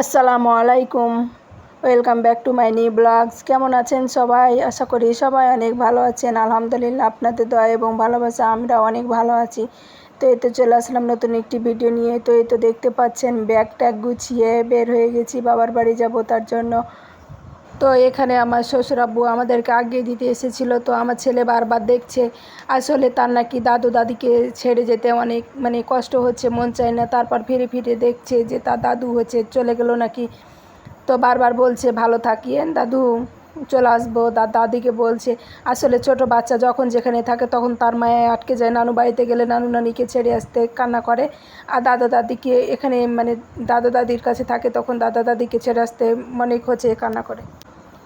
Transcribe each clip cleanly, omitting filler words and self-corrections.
আসসালামু আলাইকুম, welcome back to my new blogs. কেমন আছেন সবাই? আশা করি সবাই অনেক ভালো আছেন। আলহামদুলিল্লাহ, আপনাদের দয়া এবং ভালোবাসা আমরা অনেক ভালো আছি। তো এই তো চলে আসলাম নতুন একটি ভিডিও নিয়ে। তো এই তো দেখতে পাচ্ছেন ব্যাগ ট্যাগ গুছিয়ে বের হয়ে গেছি, বাবার বাড়ি যাব তার জন্য। তো এখানে আমার শ্বশুর আব্বু আমাদেরকে আগে দিতে এসেছিলো। তো আমার ছেলে বারবার দেখছে, আসলে তার নাকি দাদু দাদিকে ছেড়ে যেতে অনেক কষ্ট হচ্ছে, মন চায় না। তারপর ফিরে ফিরে দেখছে যে তার দাদু হচ্ছে চলে গেল নাকি। তো বারবার বলছে ভালো থাকিয়েন দাদু, চলে আসবো। দাদিকে বলছে, আসলে ছোট বাচ্চা যখন যেখানে থাকে তখন তার মায়ে আটকে যায়। নানু বাড়িতে গেলে নানু নানিকে ছেড়ে আসতে কান্না করে, আর দাদা দাদিকে এখানে দাদা দাদির কাছে থাকে তখন দাদা দাদিকে ছেড়ে আসতে মনে হচ্ছে কান্না করে।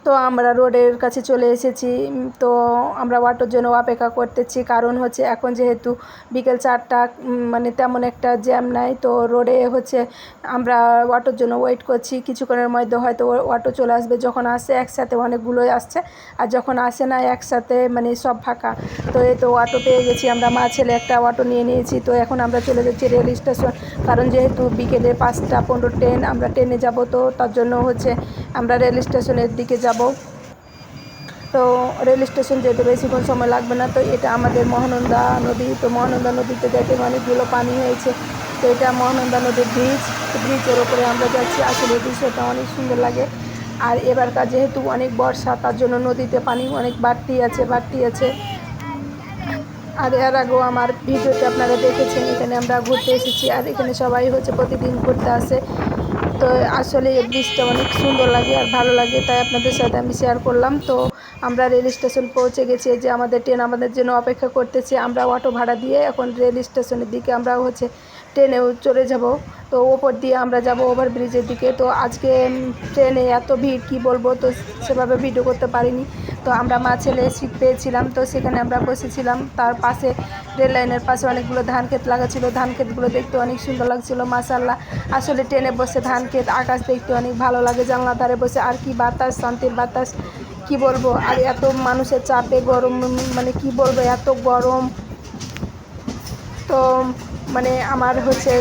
তো আমরা রোডের কাছে চলে এসেছি। তো আমরা অটোর জন্য অপেক্ষা করতেছি, কারণ হচ্ছে এখন যেহেতু বিকেল 4টা, তেমন একটা জ্যাম নাই। তো রোডে হচ্ছে আমরা অটোর জন্য ওয়েট করছি। কিছুক্ষণের মধ্যে হয়তো অটো চলে আসবে। যখন আসে একসাথে অনেকগুলোই আসছে, আর যখন আসে না একসাথে সব ফাঁকা। তো এই তো অটো পেয়ে গেছি আমরা, মা ছেলে একটা অটো নিয়ে নিয়েছি। তো এখন আমরা চলে যাচ্ছি রেল স্টেশন, কারণ যেহেতু বিকেলে 5টা 15 ট্রেন, আমরা ট্রেনে যাব। তো তার জন্য হচ্ছে আমরা রেল স্টেশনের দিকে যাব। তো রেল স্টেশন যেতে বেশিক্ষণ সময় লাগবে না। তো এটা আমাদের মহানন্দা নদী। তো মহানন্দা নদীতে দেখেন অনেকগুলো পানি হয়েছে। তো এটা মহানন্দা নদীর ব্রিজ। ব্রিজের ওপরে আমরা যাচ্ছি। আসলে দৃশ্যটা অনেক সুন্দর লাগে। আর এবারকার যেহেতু অনেক বর্ষা, তার জন্য নদীতে পানি অনেক বাড়তি আছে। আর এর আগেও আমার ভিডিওতে আপনারা দেখেছেন, এখানে আমরা ঘুরতে এসেছি। আর এখানে সবাই হচ্ছে প্রতিদিন ঘুরতে আসে। তো আসলে এই ব্রিজটা অনেক সুন্দর লাগে আর ভালো লাগে, তাই আপনাদের সাথে আমি শেয়ার করলাম। তো আমরা রেল স্টেশন পৌঁছে গেছি, যে আমাদের ট্রেন আমাদের জন্য অপেক্ষা করতেছে। আমরা অটো ভাড়া দিয়ে এখন রেল স্টেশনের দিকে আমরা হচ্ছে ট্রেনেও চলে যাব। তো ওপর দিয়ে আমরা যাব ওভারব্রিজের দিকে। তো আজকে ট্রেনে এত ভিড় কি বলবো, তো সেভাবে ভিডিও করতে পারিনি। তো আমরা মা ছেলে সিট পেয়েছিলাম, তো সেখানে আমরা বসেছিলাম। তার পাশে রেল লাইনের পাশে অনেকগুলো ধান ক্ষেত লাগা ছিল। ধান ক্ষেতগুলো দেখতে অনেক সুন্দর লাগছিল, মাশাআল্লাহ। আসলে ট্রেনে বসে ধান ক্ষেত আকাশ দেখতে অনেক ভালো লাগে, জানলা ধারে বসে। আর কি বাতাস, শান্তির বাতাস, কি বলবো। আর এত মানুষের চাপে গরম, কি বলবো, এত গরম। তো আমার হচ্ছে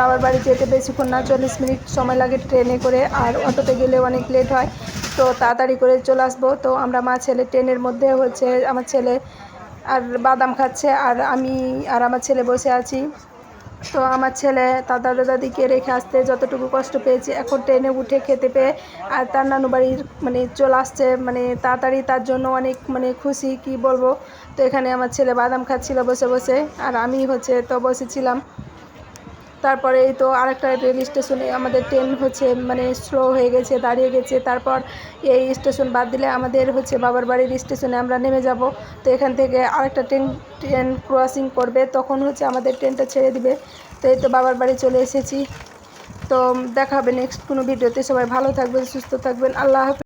বাবার বাড়ি যেতে বেশিক্ষণ না, 40 মিনিট সময় লাগে ট্রেনে করে। আর অটোতে গেলে অনেক লেট হয়। তো তাড়াতাড়ি করে চলে আসবো। তো আমরা মা ছেলে ট্রেনের মধ্যে হচ্ছে আমার ছেলে আর বাদাম খাচ্ছে, আর আমি আর আমার ছেলে বসে আছি। তো আমার ছেলে তার দাদা দাদিকে রেখে আসতে যতটুকু কষ্ট পেয়েছে, এখন ট্রেনে উঠে খেতে পেয়ে আর তার নানু বাড়ির চলে আসছে তাড়াতাড়ি, তার জন্য অনেক খুশি, কি বলবো। তো এখানে আমার ছেলে বাদাম খাচ্ছিল বসে বসে, আর আমি হচ্ছে তো বসেছিলাম। তারপরে এই তো আরেকটা রেল স্টেশনে আমাদের ট্রেন হচ্ছে স্লো হয়ে গেছে, দাঁড়িয়ে গেছে। তারপর এই স্টেশন বাদ দিলে আমাদের হচ্ছে বাবার বাড়ির স্টেশনে আমরা নেমে যাব। তো এখান থেকে আরেকটা ট্রেন ক্রসিং করবে, তখন হচ্ছে আমাদের ট্রেনটা ছেড়ে দিবে। তো এই তো বাবার বাড়ি চলে এসেছি। তো দেখা হবে নেক্সট কোনো ভিডিওতে। সবাই ভালো থাকবেন, সুস্থ থাকবেন। আল্লাহ হাফেজ।